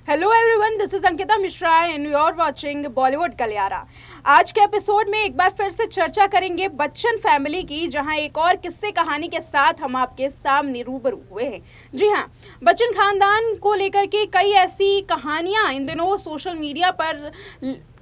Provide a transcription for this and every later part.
Hello everyone, this is Ankita Mishra and you are watching Bollywood Galiyara. आज के episode में एक बार फिर से चर्चा करेंगे बच्चन फैमिली की, जहां एक और किस्से कहानी के साथ हम आपके सामने रूबरू हुए हैं। जी हां, बच्चन खानदान को लेकर के कई ऐसी कहानियां इन दिनों सोशल मीडिया पर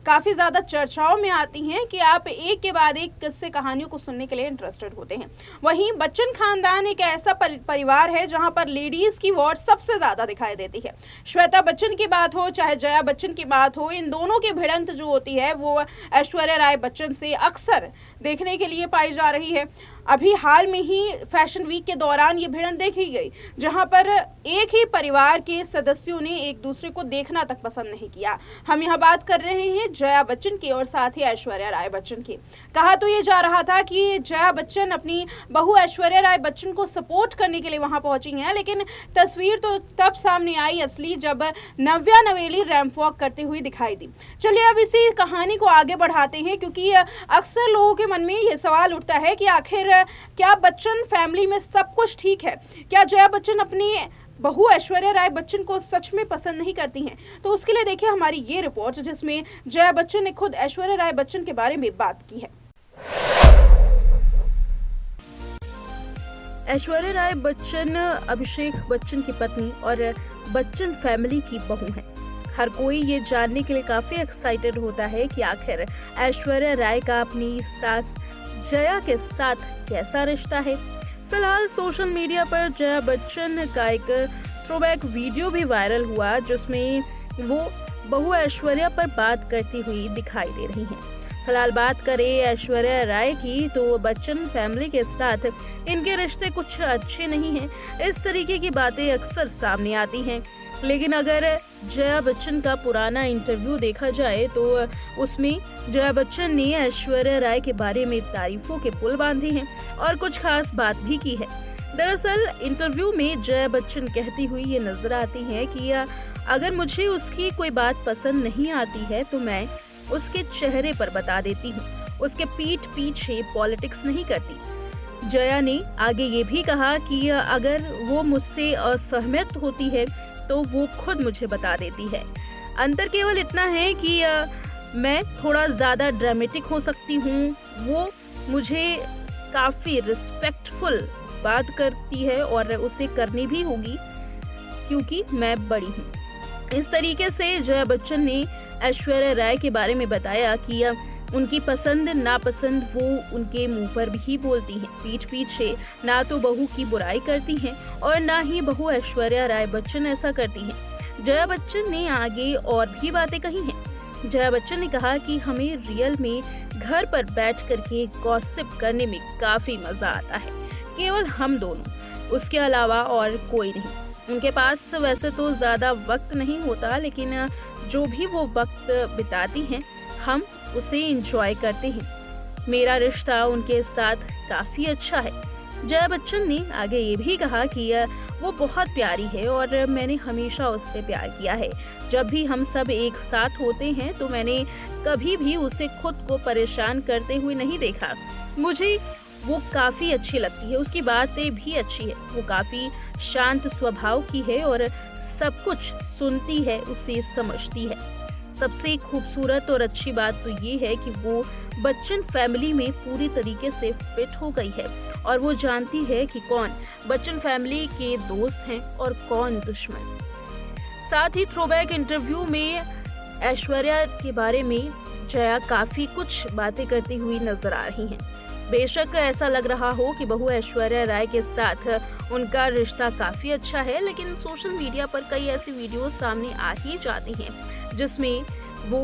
काफ़ी ज़्यादा चर्चाओं में आती हैं कि आप एक के बाद एक किस्से कहानियों को सुनने के लिए इंटरेस्टेड होते हैं। वहीं बच्चन खानदान एक ऐसा परिवार है जहां पर लेडीज़ की वॉट सबसे ज़्यादा दिखाई देती है। श्वेता बच्चन की बात हो चाहे जया बच्चन की बात हो, इन दोनों की भिड़ंत जो होती है वो ऐश्वर्या राय बच्चन से अक्सर देखने के लिए पाई जा रही है। अभी हाल में ही फैशन वीक के दौरान ये भिड़ंत देखी गई, जहां पर एक ही परिवार के सदस्यों ने एक दूसरे को देखना तक पसंद नहीं किया। हम यहाँ बात कर रहे हैं जया बच्चन की और साथ ही ऐश्वर्या राय बच्चन की। कहा तो ये जा रहा था कि जया बच्चन अपनी बहू ऐश्वर्या राय बच्चन को सपोर्ट करने के लिए वहां पहुंची हैं, लेकिन तस्वीर तो तब सामने आई असली जब नव्या नवेली रैंप वॉक करते हुए दिखाई दी। चलिए अब इसी कहानी को आगे बढ़ाते हैं, क्योंकि अक्सर लोगों के मन में ये सवाल उठता है कि आखिर क्या बच्चन फैमिली में सब कुछ ठीक है? क्या जया बच्चन अपनी बहू ऐश्वर्या राय बच्चन को सच में पसंद नहीं करती हैं? तो उसके लिए देखिए हमारी ये रिपोर्ट, जिसमें जया बच्चन ने खुद ऐश्वर्या राय बच्चन के बारे में बात की है। ऐश्वर्या राय बच्चन अभिषेक बच्चन की पत्नी और बच्चन फैमिली की बहू हैं। हर कोई ये जानने के लिए काफी एक्साइटेड होता है कि आखिर ऐश्वर्या राय का अपनी सास जया के साथ कैसा रिश्ता है। फिलहाल सोशल मीडिया पर जया बच्चन का एक थ्रोबैक वीडियो भी वायरल हुआ, जिसमें वो बहू ऐश्वर्या पर बात करती हुई दिखाई दे रही हैं। फिलहाल बात करें ऐश्वर्या राय की, तो बच्चन फैमिली के साथ इनके रिश्ते कुछ अच्छे नहीं हैं। इस तरीके की बातें अक्सर सामने आती हैं, लेकिन अगर जया बच्चन का पुराना इंटरव्यू देखा जाए तो उसमें जया बच्चन ने ऐश्वर्या राय के बारे में तारीफों के पुल बांधे हैं और कुछ खास बात भी की है। दरअसल इंटरव्यू में जया बच्चन कहती हुई ये नजर आती हैं कि अगर मुझे उसकी कोई बात पसंद नहीं आती है तो मैं उसके चेहरे पर बता देती हूँ, उसके पीठ पीछे पॉलिटिक्स नहीं करती। जया ने आगे ये भी कहा कि अगर वो मुझसे असहमत होती है तो वो खुद मुझे बता देती है। अंतर केवल इतना है कि मैं थोड़ा ज़्यादा ड्रामेटिक हो सकती हूँ, वो मुझे काफ़ी रिस्पेक्टफुल बात करती है और उसे करनी भी होगी क्योंकि मैं बड़ी हूँ। इस तरीके से जया बच्चन ने ऐश्वर्या राय के बारे में बताया कि उनकी पसंद नापसंद वो उनके मुंह पर भी बोलती हैं, पीठ पीछे ना तो बहू की बुराई करती हैं और ना ही बहू ऐश्वर्या राय बच्चन ऐसा करती हैं। जया बच्चन ने आगे और भी बातें कही हैं। जया बच्चन ने कहा कि हमें रियल में घर पर बैठ करके गॉसिप करने में काफी मजा आता है, केवल हम दोनों, उसके अलावा और कोई नहीं। उनके पास वैसे तो ज्यादा वक्त नहीं होता, लेकिन जो भी वो वक्त बिताती हैं हम उसे एंजॉय करते हैं। मेरा रिश्ता उनके साथ काफी अच्छा है। जया बच्चन ने आगे ये भी कहा कि वो बहुत प्यारी है और मैंने हमेशा उससे प्यार किया है। जब भी हम सब एक साथ होते हैं तो मैंने कभी भी उसे खुद को परेशान करते हुए नहीं देखा। मुझे वो काफी अच्छी लगती है, उसकी बातें भी अच्छी है, वो काफी शांत स्वभाव की है और सब कुछ सुनती है, उसे समझती है। सबसे खूबसूरत और अच्छी बात तो ये है कि वो बच्चन फैमिली में पूरी तरीके से फिट हो गई है और वो जानती है कि कौन बच्चन फैमिली के दोस्त हैं और कौन दुश्मन। साथ ही थ्रोबैक इंटरव्यू में ऐश्वर्या के बारे में जया काफी कुछ बातें करती हुई नजर आ रही हैं। बेशक ऐसा लग रहा हो कि बहू ऐश्वर्या राय के साथ उनका रिश्ता काफी अच्छा है, लेकिन सोशल मीडिया पर कई ऐसी वीडियो सामने आ ही जाती हैं जिसमें वो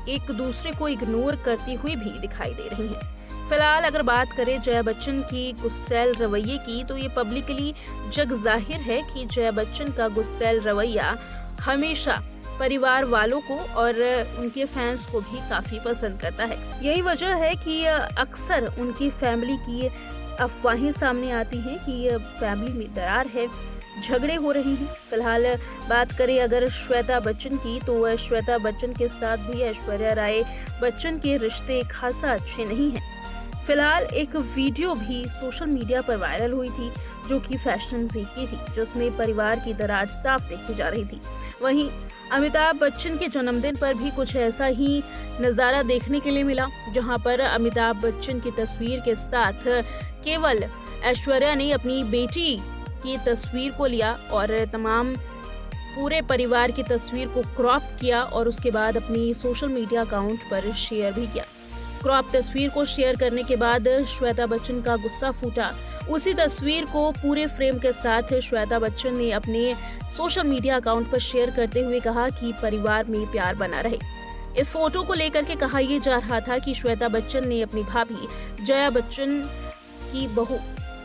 एक दूसरे को इग्नोर करती हुई भी दिखाई दे रही हैं। फिलहाल अगर बात करें जया बच्चन की गुस्सैल रवैये की, तो ये पब्लिकली जग जाहिर है कि जया बच्चन का गुस्सैल रवैया हमेशा परिवार वालों को और उनके फैंस को भी काफी पसंद करता है। यही वजह है कि अक्सर उनकी फैमिली की अफवाहें सामने आती हैं कि फैमिली में दरार है, झगड़े हो रहे हैं। फिलहाल बात करें अगर श्वेता बच्चन की, तो श्वेता बच्चन के साथ भी ऐश्वर्या राय बच्चन के रिश्ते खासा अच्छे नहीं हैं। फिलहाल एक वीडियो भी सोशल मीडिया पर वायरल हुई थी जो कि फैशन वीक की थी, जिसमें परिवार की दरार साफ देखी जा रही थी। वहीं अमिताभ बच्चन के जन्मदिन पर भी कुछ ऐसा ही नज़ारा देखने के लिए मिला, जहां पर अमिताभ बच्चन की तस्वीर के साथ केवल ऐश्वर्या ने अपनी बेटी की तस्वीर को लिया और तमाम पूरे परिवार की तस्वीर को क्रॉप किया और उसके बाद अपनी सोशल मीडिया अकाउंट पर शेयर भी किया। क्रॉप तस्वीर को शेयर करने के बाद श्वेता बच्चन का गुस्सा फूटा। उसी तस्वीर को पूरे फ्रेम के साथ श्वेता बच्चन ने अपने सोशल मीडिया अकाउंट पर शेयर करते हुए कहा कि परिवार में प्यार बना रहे। इस फोटो को लेकर के कहा यह जा रहा था कि श्वेता बच्चन ने अपनी भाभी जया बच्चन की बहू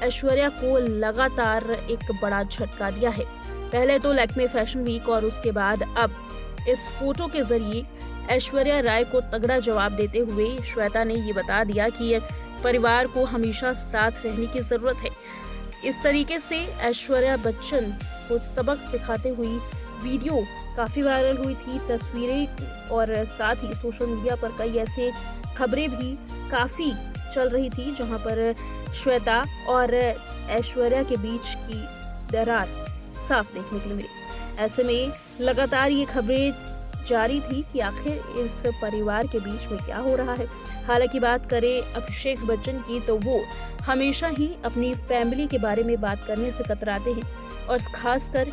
ऐश्वर्या को लगातार एक बड़ा झटका दिया है। पहले तो लैक्मे फैशन वीक और उसके बाद अब इस फोटो के जरिए ऐश्वर्या राय को तगड़ा जवाब देते हुए श्वेता ने ये बता दिया कि परिवार को हमेशा साथ रहने की जरूरत है। इस तरीके से ऐश्वर्या बच्चन को सबक सिखाते हुई वीडियो काफी वायरल हुई थी। तस्वीरें और साथ ही सोशल मीडिया पर कई ऐसे खबरें भी काफी चल रही थी जहां पर श्वेता और ऐश्वर्या के बीच की दरार साफ देखने के लिए मिली। ऐसे में लगातार ये खबरें जारी थी कि आखिर इस परिवार के बीच में क्या हो रहा है। हालांकि बात करें अभिषेक बच्चन की तो वो हमेशा ही अपनी फैमिली के बारे में बात करने से कतराते हैं और खासकर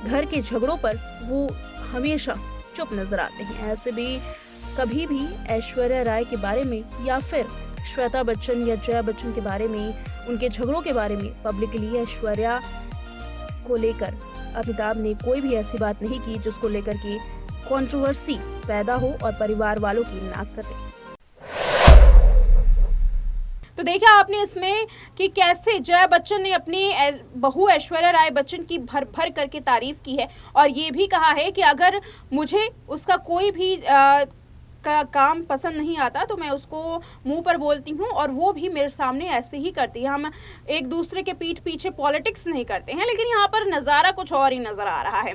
घर के झगड़ों पर वो हमेशा चुप नजर आते हैं। ऐसे में कभी भी ऐश्वर्या राय के बारे में या फिर श्वेता बच्चन या जया बच्चन के बारे में, उनके झगड़ों के बारे में पब्लिकली ऐश्वर्या को लेकर अमिताभ ने कोई भी ऐसी बात नहीं की जिसको लेकर के कंट्रोवर्सी पैदा हो और परिवार वालों की नाक कटे। तो देखा आपने इसमें कि कैसे जया बच्चन ने अपनी बहू ऐश्वर्या राय बच्चन की भर भर करके तारीफ की है और ये भी कहा है कि अगर मुझे उसका कोई भी का काम पसंद नहीं आता तो मैं उसको मुंह पर बोलती हूँ और वो भी मेरे सामने ऐसे ही करती है। हम एक दूसरे के पीठ पीछे पॉलिटिक्स नहीं करते हैं, लेकिन यहाँ पर नज़ारा कुछ और ही नज़र आ रहा है।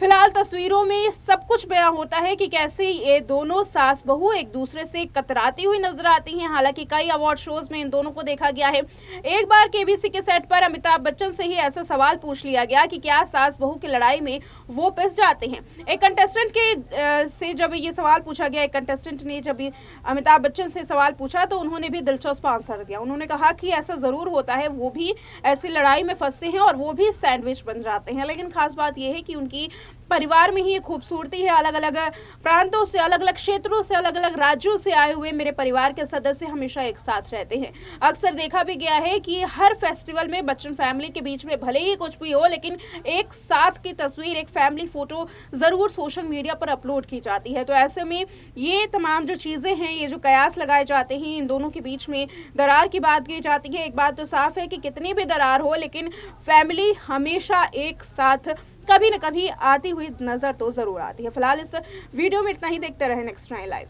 फिलहाल तस्वीरों में सब कुछ बयां होता है कि कैसे ये दोनों सास बहू एक दूसरे से कतराती हुई नजर आती हैं। हालांकि कई अवार्ड शोज में इन दोनों को देखा गया है। एक बार केबीसी के सेट पर अमिताभ बच्चन से ही ऐसा सवाल पूछ लिया गया कि क्या सास बहू की लड़ाई में वो पिस जाते हैं। एक कंटेस्टेंट के से जब ये सवाल पूछा गया, एक कंटेस्टेंट ने जब अमिताभ बच्चन से सवाल पूछा तो उन्होंने भी दिलचस्प आंसर दिया। उन्होंने कहा कि ऐसा जरूर होता है, वो भी ऐसी लड़ाई में फंसते हैं और वो भी सैंडविच बन जाते हैं। लेकिन खास बात यह है कि उनकी परिवार में ही ये खूबसूरती है। अलग अलग प्रांतों से, अलग अलग क्षेत्रों से, अलग अलग राज्यों से आए हुए मेरे परिवार के सदस्य हमेशा एक साथ रहते हैं। अक्सर देखा भी गया है कि हर फेस्टिवल में बच्चन फैमिली के बीच में भले ही कुछ भी हो, लेकिन एक साथ की तस्वीर, एक फैमिली फोटो जरूर सोशल मीडिया पर अपलोड की जाती है। तो ऐसे में ये तमाम जो चीजें हैं, ये जो कयास लगाए जाते हैं, इन दोनों के बीच में दरार की बात की जाती है। एक बात तो साफ है कि कितनी भी दरार हो, लेकिन फैमिली हमेशा एक साथ कभी न कभी आती हुई नजर तो जरूर आती है। फिलहाल इस वीडियो में इतना ही। देखते रहे नेक्स्ट 9 लाइव।